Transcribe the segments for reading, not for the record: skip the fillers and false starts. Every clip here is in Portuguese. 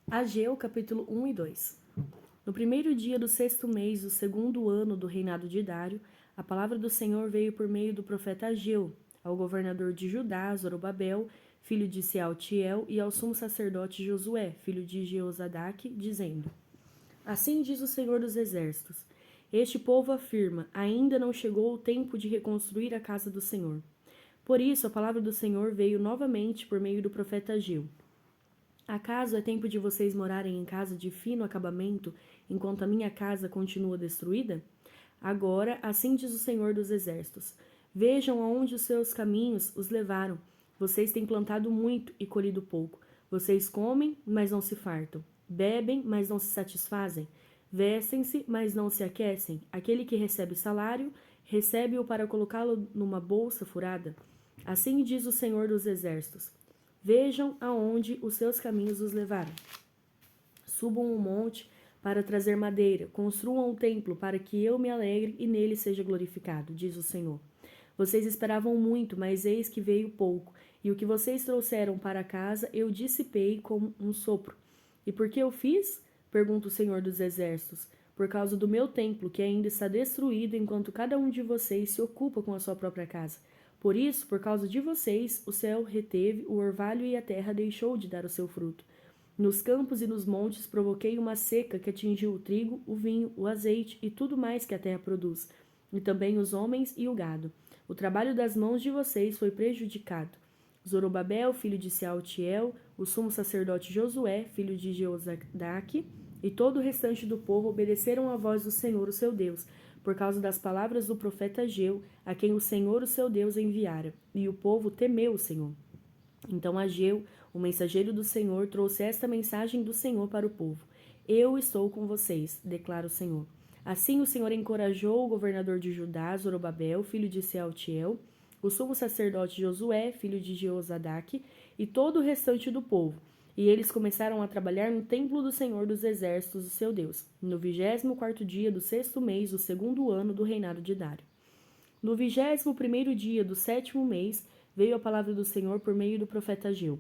Ageu, capítulo 1 e 2. No primeiro dia do 6º mês do 2º ano do reinado de Dário, a palavra do Senhor veio por meio do profeta Ageu, ao governador de Judá, Zorobabel, filho de Sealtiel, e ao sumo sacerdote Josué, filho de Jeozadaque, dizendo: Assim diz o Senhor dos Exércitos: Este povo afirma: ainda não chegou o tempo de reconstruir a casa do Senhor. Por isso, a palavra do Senhor veio novamente por meio do profeta Ageu. Acaso é tempo de vocês morarem em casa de fino acabamento, enquanto a minha casa continua destruída? Agora, assim diz o Senhor dos Exércitos: Vejam aonde os seus caminhos os levaram. Vocês têm plantado muito e colhido pouco. Vocês comem, mas não se fartam. Bebem, mas não se satisfazem. Vestem-se, mas não se aquecem. Aquele que recebe salário, recebe-o para colocá-lo numa bolsa furada. Assim diz o Senhor dos Exércitos: Vejam aonde os seus caminhos os levaram. Subam um monte para trazer madeira, construam um templo para que eu me alegre e nele seja glorificado, diz o Senhor. Vocês esperavam muito, mas eis que veio pouco, e o que vocês trouxeram para casa eu dissipei como um sopro. E por que eu fiz? Pergunta o Senhor dos Exércitos. Por causa do meu templo, que ainda está destruído, enquanto cada um de vocês se ocupa com a sua própria casa. Por isso, por causa de vocês, o céu reteve o orvalho e a terra deixou de dar o seu fruto. Nos campos e nos montes provoquei uma seca que atingiu o trigo, o vinho, o azeite e tudo mais que a terra produz, e também os homens e o gado. O trabalho das mãos de vocês foi prejudicado. Zorobabel, filho de Sealtiel, o sumo sacerdote Josué, filho de Jeozadaque, e todo o restante do povo obedeceram à voz do Senhor, o seu Deus, por causa das palavras do profeta Ageu, a quem o Senhor, o seu Deus, enviara. E o povo temeu o Senhor. Então Ageu, o mensageiro do Senhor, trouxe esta mensagem do Senhor para o povo: Eu estou com vocês, declara o Senhor. Assim o Senhor encorajou o governador de Judá, Zorobabel, filho de Sealtiel, o sumo sacerdote Josué, filho de Jeozadaque, e todo o restante do povo. E eles começaram a trabalhar no templo do Senhor dos Exércitos, o seu Deus, no 24º dia do 6º mês do 2º ano do reinado de Dário. No 21º dia do 7º mês, veio a palavra do Senhor por meio do profeta Ageu.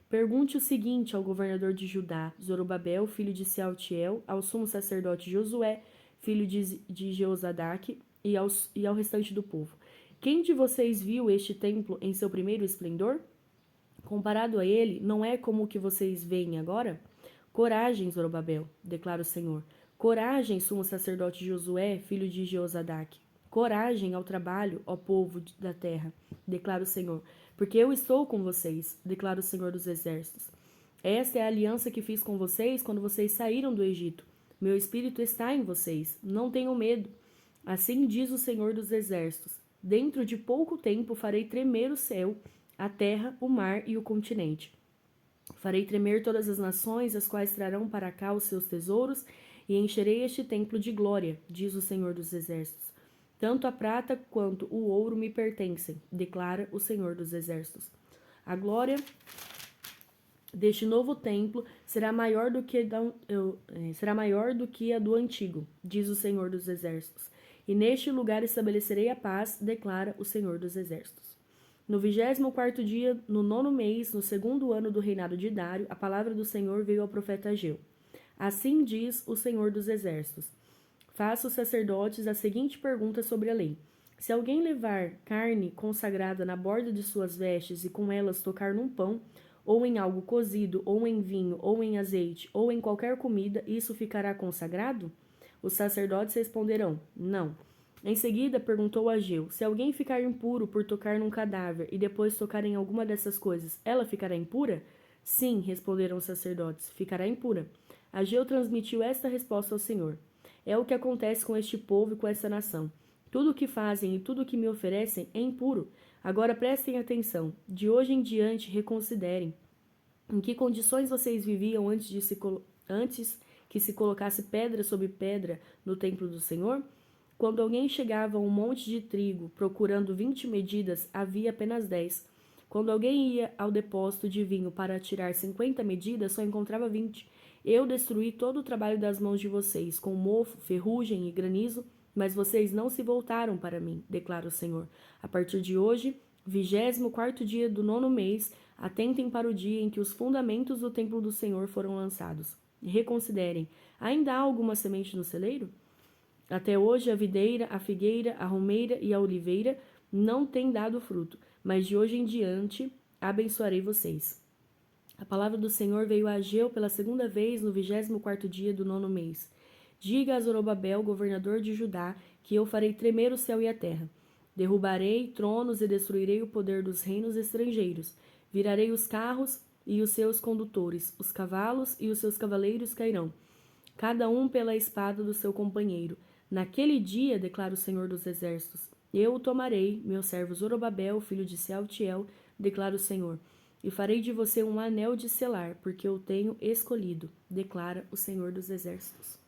Pergunte o seguinte ao governador de Judá, Zorobabel, filho de Sealtiel, ao sumo sacerdote Josué, filho de Jeozadaque, e ao restante do povo. Quem de vocês viu este templo em seu primeiro esplendor? Comparado a ele, não é como o que vocês veem agora? Coragem, Zorobabel, declara o Senhor. Coragem, sumo sacerdote Josué, filho de Jeozadaque. Coragem ao trabalho, ó povo da terra, declara o Senhor, porque eu estou com vocês, declara o Senhor dos Exércitos. Esta é a aliança que fiz com vocês quando vocês saíram do Egito. Meu espírito está em vocês, não tenham medo. Assim diz o Senhor dos Exércitos: dentro de pouco tempo farei tremer o céu, a terra, o mar e o continente. Farei tremer todas as nações, as quais trarão para cá os seus tesouros, e encherei este templo de glória, diz o Senhor dos Exércitos. Tanto a prata quanto o ouro me pertencem, declara o Senhor dos Exércitos. A glória deste novo templo será maior do que a do antigo, diz o Senhor dos Exércitos. E neste lugar estabelecerei a paz, declara o Senhor dos Exércitos. No 24º dia, no 9º mês, no 2º ano do reinado de Dário, a palavra do Senhor veio ao profeta Ageu. Assim diz o Senhor dos Exércitos: Faça os sacerdotes a seguinte pergunta sobre a lei: se alguém levar carne consagrada na borda de suas vestes e com elas tocar num pão, ou em algo cozido, ou em vinho, ou em azeite, ou em qualquer comida, isso ficará consagrado? Os sacerdotes responderão: não. Em seguida, perguntou Ageu: se alguém ficar impuro por tocar num cadáver e depois tocar em alguma dessas coisas, ela ficará impura? Sim, responderam os sacerdotes, ficará impura. Ageu transmitiu esta resposta ao Senhor: é o que acontece com este povo e com esta nação. Tudo o que fazem e tudo o que me oferecem é impuro. Agora prestem atenção. De hoje em diante, reconsiderem. Em que condições vocês viviam antes que se colocasse pedra sobre pedra no templo do Senhor? Quando alguém chegava a um monte de trigo procurando 20 medidas, havia apenas 10. Quando alguém ia ao depósito de vinho para tirar 50 medidas, só encontrava 20. Eu destruí todo o trabalho das mãos de vocês, com mofo, ferrugem e granizo, mas vocês não se voltaram para mim, declara o Senhor. A partir de hoje, 24º dia do 9º mês, atentem para o dia em que os fundamentos do templo do Senhor foram lançados. Reconsiderem, ainda há alguma semente no celeiro? Até hoje a videira, a figueira, a romeira e a oliveira não têm dado fruto, mas de hoje em diante abençoarei vocês. A palavra do Senhor veio a Ageu pela segunda vez no 24º dia do 9º mês. Diga a Zorobabel, governador de Judá, que eu farei tremer o céu e a terra. Derrubarei tronos e destruirei o poder dos reinos estrangeiros. Virarei os carros e os seus condutores, os cavalos e os seus cavaleiros cairão, cada um pela espada do seu companheiro. Naquele dia, declara o Senhor dos Exércitos, eu o tomarei, meu servo Zorobabel, filho de Sealtiel, declara o Senhor, e farei de você um anel de selar, porque eu tenho escolhido, declara o Senhor dos Exércitos.